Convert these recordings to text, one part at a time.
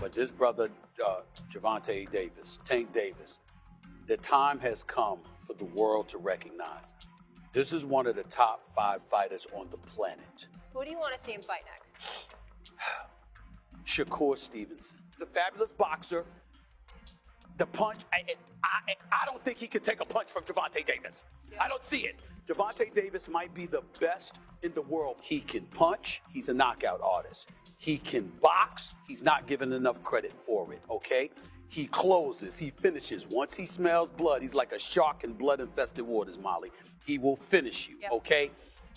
But this brother, Gervonta Davis, Tank Davis, the time has come for the world to recognize this is one of the top 5 fighters on the planet. Who do you want to see him fight next? Shakur Stevenson, the fabulous boxer. The punch, I don't think he could take a punch from Gervonta Davis. I don't see it. Gervonta Davis might be the best in the world. He can punch. He's a knockout artist. He can box. He's not given enough credit for it, okay? He closes. He finishes. Once he smells blood, he's like a shark in blood-infested waters, Molly. He will finish you, okay?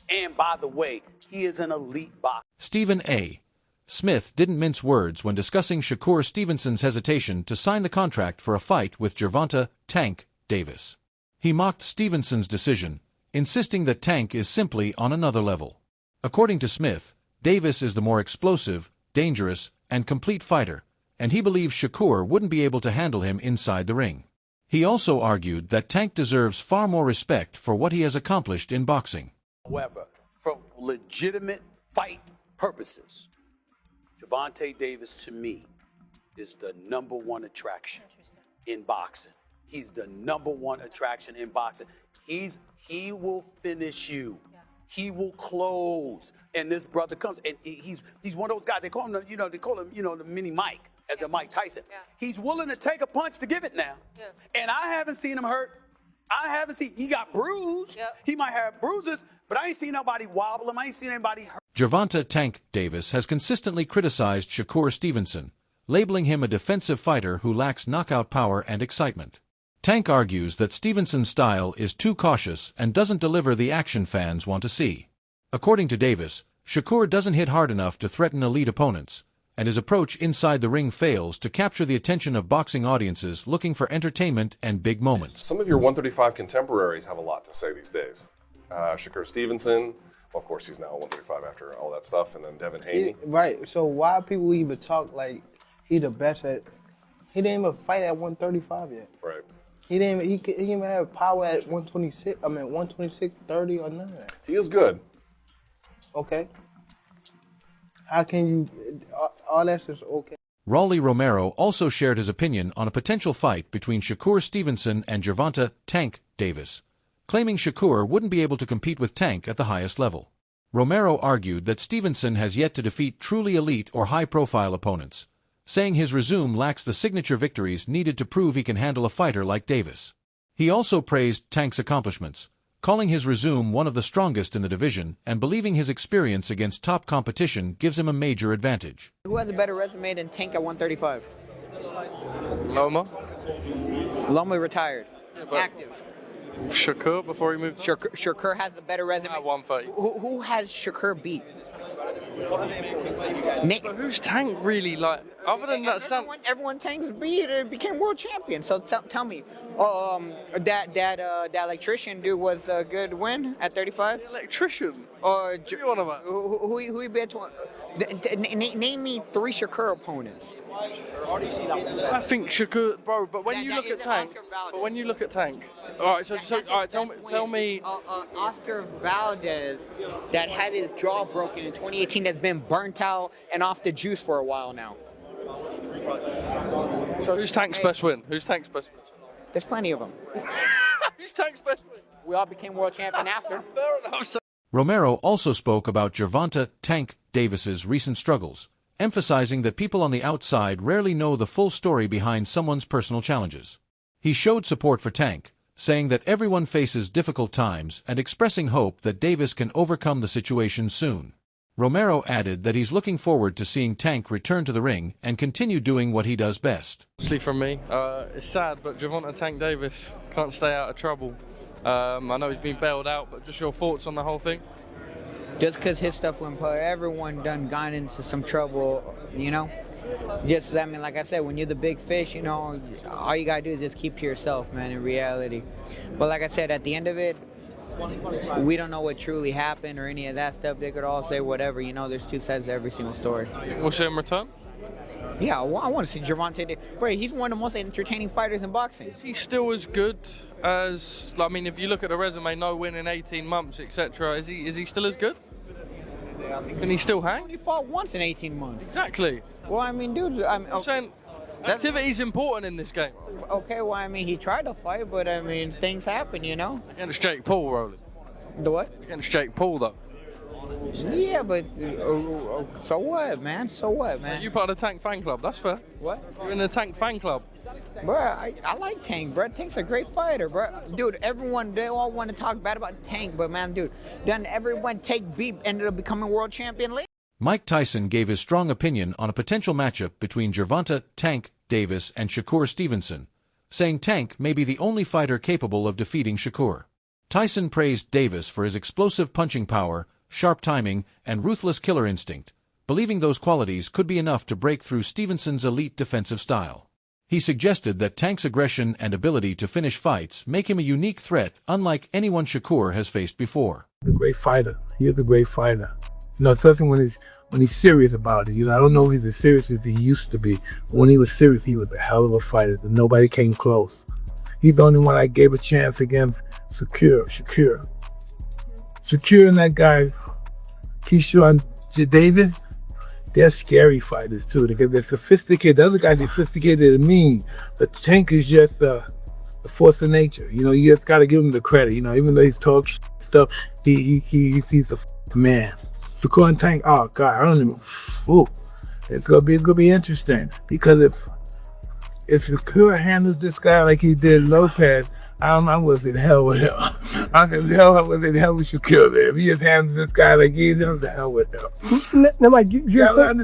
And by the way, he is an elite boxer. StephenASmith didn't mince words when discussing Shakur Stevenson's hesitation to sign the contract for a fight with Gervonta "Tank" Davis. He mocked Stevenson's decision, insisting that Tank is simply on another level. According to Smith, Davis is the more explosive, dangerous, and complete fighter, and he believes Shakur wouldn't be able to handle him inside the ring. He also argued that Tank deserves far more respect for what he has accomplished in boxing. However, for legitimate fight purposes, Gervonta Davis, to me, is the #1 attraction in boxing. He's the #1 attraction in boxing. He will finish you. He will close. And this brother comes, and he's one of those guys. They call him, the mini Mike, as a Mike Tyson. He's willing to take a punch to give it now. And I haven't seen him hurt. He got bruised. He might have bruises, but I ain't seen nobody wobble him. I ain't seen anybody hurt. Gervonta "Tank" Davis has consistently criticized Shakur Stevenson, labeling him a defensive fighter who lacks knockout power and excitement. Tank argues that Stevenson's style is too cautious and doesn't deliver the action fans want to see. According to Davis, Shakur doesn't hit hard enough to threaten elite opponents, and his approach inside the ring fails to capture the attention of boxing audiences looking for entertainment and big moments. Some of your 135 contemporaries have a lot to say these days. Shakur Stevenson, well, of course he's now 135 after all that stuff, and then Devin Haney. Right, so why people even talk like he the best at, he didn't even fight at 135 yet. Right. He didn't even have power at 126, 126, 30 or none of that. He is good. Okay. How can you, all that's just okay. Rolly Romero also shared his opinion on a potential fight between Shakur Stevenson and Gervonta "Tank" Davis, claiming Shakur wouldn't be able to compete with Tank at the highest level. Romero argued that Stevenson has yet to defeat truly elite or high-profile opponents, saying his resume lacks the signature victories needed to prove he can handle a fighter like Davis. He also praised Tank's accomplishments, calling his resume one of the strongest in the division and believing his experience against top competition gives him a major advantage. Who has a better resume than Tank at 135? Loma. Loma retired. Yeah, active. Shakur before he moved. Shakur has a better resume. At 130. Who has Shakur beat? But who's Tank really like? Other than that, everyone Tank's beat became world champion. So tell me, that electrician dude was a good win at 35. Electrician. What are you on about? Who he beat? Name me 3 Shakur opponents. I think Shakur, bro. But when you look at Tank, all right. All right. Tell me. Oscar Valdez, that had his jaw broken in 2018, that's been burnt out and off the juice for a while now. So who's Tank's best win? Who's Tank's best win? There's plenty of them. Who's Tank's best win? We all became world champion after. Fair enough. Romero also spoke about Gervonta "Tank" Davis's recent struggles, emphasizing that people on the outside rarely know the full story behind someone's personal challenges. He showed support for Tank, saying that everyone faces difficult times and expressing hope that Davis can overcome the situation soon. Romero added that he's looking forward to seeing Tank return to the ring and continue doing what he does best. Honestly, from me, it's sad, but Gervonta "Tank" Davis can't stay out of trouble. I know he's been bailed out, but just your thoughts on the whole thing? Just because his stuff went public, everyone done gone into some trouble, you know? Just, I mean, like I said, when you're the big fish, you know, all you got to do is just keep to yourself, man, in reality. But like I said, at the end of it, we don't know what truly happened or any of that stuff. They could all say whatever, you know, there's 2 sides to every single story. We'll see him return? Yeah, I want to see Gervonta Davis. Bro, he's one of the most entertaining fighters in boxing. Is he still as good as, I mean, if you look at the resume, no win in 18 months, etc., is he still as good? Can he still hang? He fought once in 18 months. Exactly. Well, I mean, dude, I'm saying activity's important in this game. okay, well, I mean, he tried to fight, but I mean, things happen, you know? Against Jake Paul, Rolly. The what? Against Jake Paul, though. Yeah, but so what, man? So what, man? You part of the Tank fan club, that's fair. What? You're in the Tank fan club. Bro, I like Tank, bro. Tank's a great fighter, bro. Dude, they all want to talk bad about Tank, but man, dude, then everyone Tank beat ended up becoming world champion later. Mike Tyson gave his strong opinion on a potential matchup between Gervonta "Tank" Davis and Shakur Stevenson, saying Tank may be the only fighter capable of defeating Shakur. Tyson praised Davis for his explosive punching power, sharp timing, and ruthless killer instinct, believing those qualities could be enough to break through Stevenson's elite defensive style. He suggested that Tank's aggression and ability to finish fights make him a unique threat unlike anyone Shakur has faced before. He's a great fighter. He is a great fighter. You know, especially when he's serious about it. You know, I don't know if he's as serious as he used to be. But when he was serious, he was a hell of a fighter. Nobody came close. He's the only one I gave a chance against Shakur and that guy, Keyshawn Davis, they're scary fighters too. They're sophisticated. The other guys are sophisticated and mean, but Tank is just a force of nature. You know, you just gotta give him the credit. You know, even though he's talk stuff, he's the man. Shakur and Tank, oh God, I don't even. Ooh, it's gonna be interesting because if Shakur handles this guy like he did Lopez, I was in hell with him. I was in hell with Shakur there. If he just handles this guy like he did, I was in hell with him.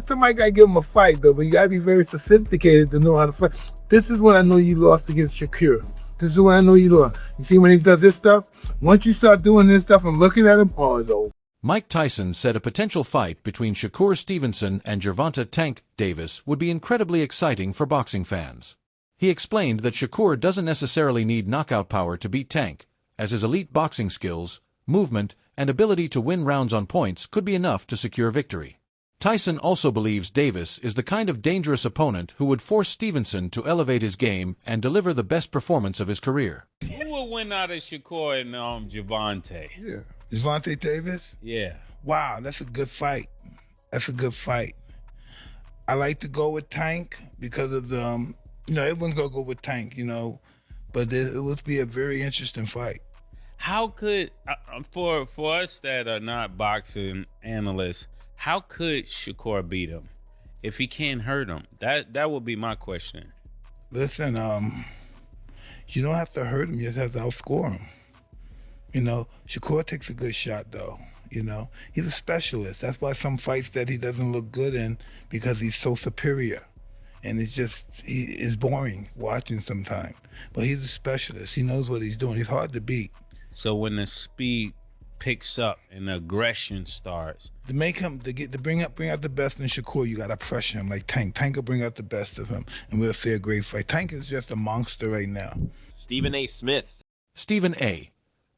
Somebody gotta give him a fight though, but you gotta be very sophisticated to know how to fight. This is when I know you lost against Shakur. This is when I know you lost. You see when he does this stuff? Once you start doing this stuff and looking at him, oh, it's over. Mike Tyson said a potential fight between Shakur Stevenson and Gervonta "Tank" Davis would be incredibly exciting for boxing fans. He explained that Shakur doesn't necessarily need knockout power to beat Tank, as his elite boxing skills, movement, and ability to win rounds on points could be enough to secure victory. Tyson also believes Davis is the kind of dangerous opponent who would force Stevenson to elevate his game and deliver the best performance of his career. Who will win out of Shakur and Gervonta? Yeah. Gervonta Davis? Yeah. Wow, that's a good fight. That's a good fight. I like to go with Tank because of the, everyone's going to go with Tank, but it would be a very interesting fight. How could, for us that are not boxing analysts, how could Shakur beat him if he can't hurt him? That would be my question. Listen, you don't have to hurt him, you just have to outscore him. Shakur takes a good shot though. He's a specialist. That's why some fights that he doesn't look good in, because he's so superior. And it's boring watching sometimes. But he's a specialist. He knows what he's doing. He's hard to beat. So when the speed picks up and the aggression starts, to bring out the best in Shakur, you gotta pressure him like Tank. Tank will bring out the best of him, and we'll see a great fight. Tank is just a monster right now. StephenASmith. Stephen A.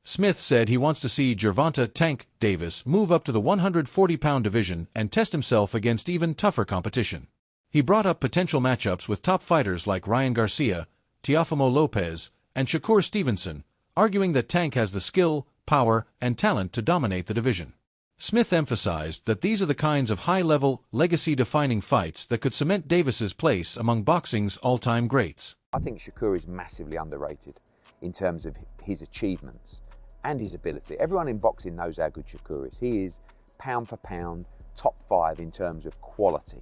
Smith said he wants to see Gervonta "Tank" Davis move up to the 140-pound division and test himself against even tougher competition. He brought up potential matchups with top fighters like Ryan Garcia, Teofimo Lopez, and Shakur Stevenson, arguing that Tank has the skill, power, and talent to dominate the division. Smith emphasized that these are the kinds of high-level, legacy-defining fights that could cement Davis's place among boxing's all-time greats. I think Shakur is massively underrated in terms of his achievements and his ability. Everyone in boxing knows how good Shakur is. He is, pound for pound, top 5 in terms of quality.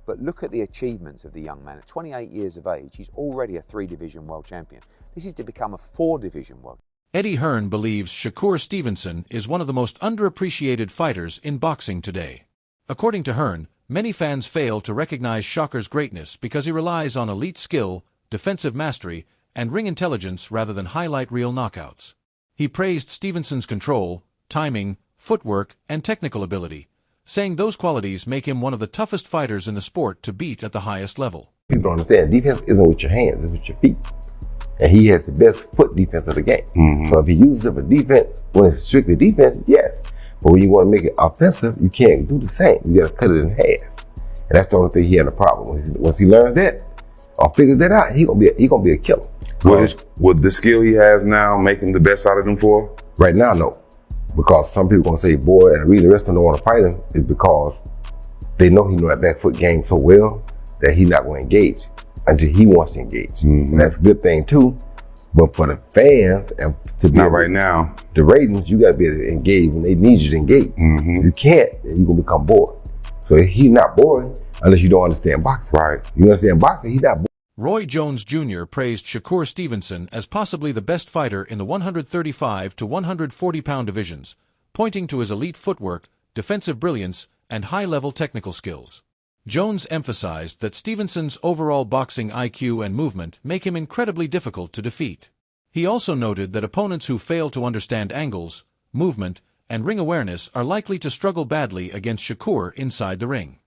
But look at the achievements of the young man. At 28 years of age, he's already a 3-division world champion. This is to become a 4-division world. Eddie Hearn believes Shakur Stevenson is one of the most underappreciated fighters in boxing today. According to Hearn, many fans fail to recognize Shakur's greatness because he relies on elite skill, defensive mastery, and ring intelligence rather than highlight reel knockouts. He praised Stevenson's control, timing, footwork, and technical ability, saying those qualities make him one of the toughest fighters in the sport to beat at the highest level. People don't understand, defense isn't with your hands, it's with your feet. And he has the best foot defense of the game. Mm-hmm. So if he uses it for defense, when it's strictly defense, yes. But when you want to make it offensive, you can't do the same. You got to cut it in half. And that's the only thing he had a problem with. Once he learns that, or figures that out, he gonna be a killer. Would the skill he has now make him the best out of them four? Right now, no. Because some people gonna say, boy, and the reason the rest of them don't want to fight him is because they know he know that back foot game so well that he's not going to engage until he wants to engage. And that's a good thing too. But for the fans and to be not right now, the ratings, you got to be able to engage when they need you to engage. If you can't, then you're gonna become bored. So he's not boring unless you don't understand boxing. Right. You understand boxing, he's not boring. Roy Jones Jr. praised Shakur Stevenson as possibly the best fighter in the 135 to 140 pound divisions, pointing to his elite footwork, defensive brilliance, and high-level technical skills. Jones emphasized that Stevenson's overall boxing IQ and movement make him incredibly difficult to defeat. He also noted that opponents who fail to understand angles, movement, and ring awareness are likely to struggle badly against Shakur inside the ring.